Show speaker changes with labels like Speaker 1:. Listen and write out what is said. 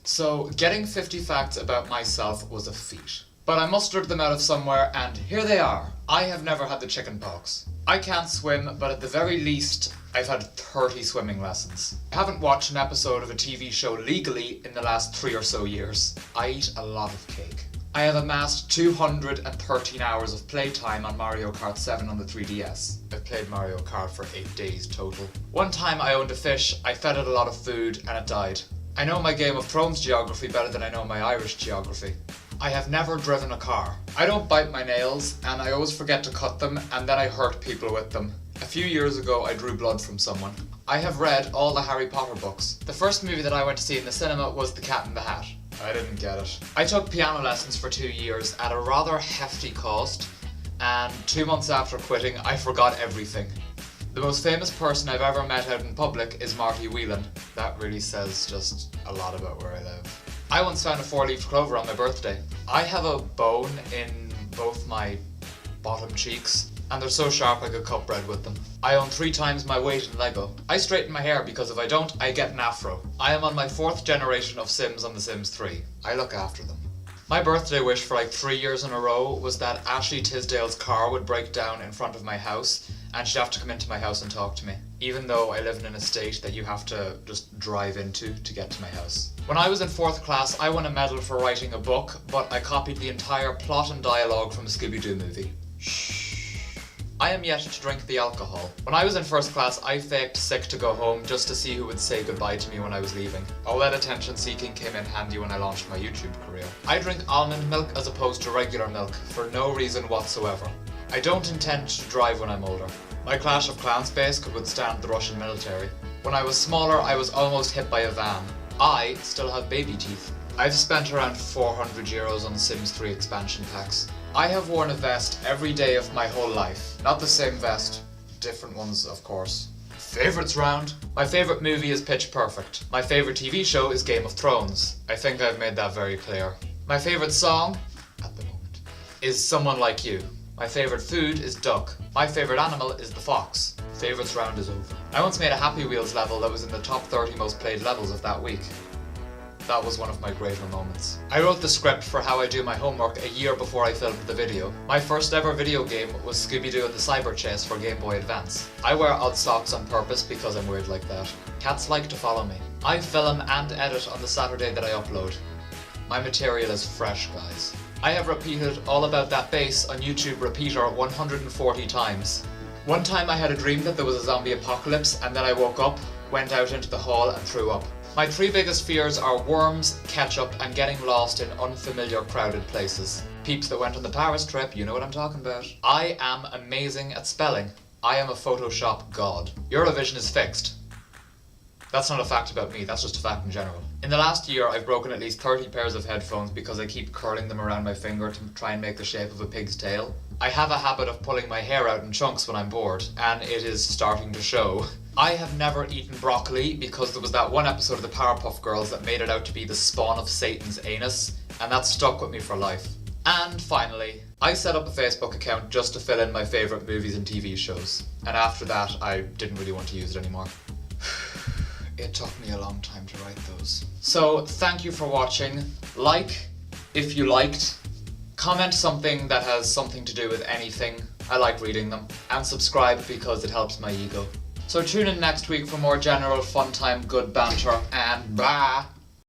Speaker 1: So, getting 50 facts about myself was a feat. But I mustered them out of somewhere, and here they are. I have never had the chicken pox. I can't swim, but at the very least, I've had 30 swimming lessons. I haven't watched an episode of a TV show legally in the last 3 or so years. I eat a lot of cake. I have amassed 213 hours of playtime on Mario Kart 7 on the 3DS. I've played Mario Kart for 8 days total. One time I owned a fish, I fed it a lot of food, and it died. I know my Game of Thrones geography better than I know my Irish geography. I have never driven a car. I don't bite my nails, and I always forget to cut them, and then I hurt people with them. A few years ago, I drew blood from someone. I have read all the Harry Potter books. The first movie that I went to see in the cinema was The Cat in the Hat. I didn't get it. I took piano lessons for 2 years at a rather hefty cost, and 2 months after quitting, I forgot everything. The most famous person I've ever met out in public is Marty Whelan. That really says just a lot about where I live. I once found a 4-leaf clover on my birthday. I have a bone in both my bottom cheeks, and they're so sharp I could cut bread with them. I own 3 times my weight in Lego. I straighten my hair because if I don't, I get an afro. I am on my 4th generation of Sims on The Sims 3. I look after them. My birthday wish for like 3 years in a row was that Ashley Tisdale's car would break down in front of my house and she'd have to come into my house and talk to me, even though I live in an estate that you have to just drive into to get to my house. When I was in 4th class, I won a medal for writing a book, but I copied the entire plot and dialogue from a Scooby-Doo movie. Shh. I am yet to drink the alcohol. When I was in 1st class, I faked sick to go home just to see who would say goodbye to me when I was leaving. All that attention seeking came in handy when I launched my YouTube career. I drink almond milk as opposed to regular milk for no reason whatsoever. I don't intend to drive when I'm older. My Clash of Clans base could withstand the Russian military. When I was smaller, I was almost hit by a van. I still have baby teeth. I've spent around €400 on Sims 3 expansion packs. I have worn a vest every day of my whole life. Not the same vest, different ones of course. Favourites round? My favourite movie is Pitch Perfect. My favourite TV show is Game of Thrones. I think I've made that very clear. My favourite song, at the moment, is Someone Like You. My favourite food is duck. My favourite animal is the fox. Favourites round is over. I once made a Happy Wheels level that was in the top 30 most played levels of that week. That was one of my greater moments. I wrote the script for how I do my homework a year before I filmed the video. My first ever video game was Scooby-Doo and the Cyber Chase for Game Boy Advance. I wear odd socks on purpose because I'm weird like that. Cats like to follow me. I film and edit on the Saturday that I upload. My material is fresh, guys. I have repeated all about that bass on YouTube Repeater 140 times. One time I had a dream that there was a zombie apocalypse and then I woke up, went out into the hall and threw up. My 3 biggest fears are worms, ketchup and getting lost in unfamiliar crowded places. Peeps that went on the Paris trip, you know what I'm talking about. I am amazing at spelling. I am a Photoshop god. Eurovision is fixed. That's not a fact about me, that's just a fact in general. In the last year, I've broken at least 30 pairs of headphones because I keep curling them around my finger to try and make the shape of a pig's tail. I have a habit of pulling my hair out in chunks when I'm bored, and it is starting to show. I have never eaten broccoli because there was that one episode of the Powerpuff Girls that made it out to be the spawn of Satan's anus, and that stuck with me for life. And finally, I set up a Facebook account just to fill in my favourite movies and TV shows, and after that I didn't really want to use it anymore. It took me a long time to write those. So, thank you for watching. Like, if you liked. Comment something that has something to do with anything. I like reading them. And subscribe because it helps my ego. So tune in next week for more general fun time, good banter, and bye!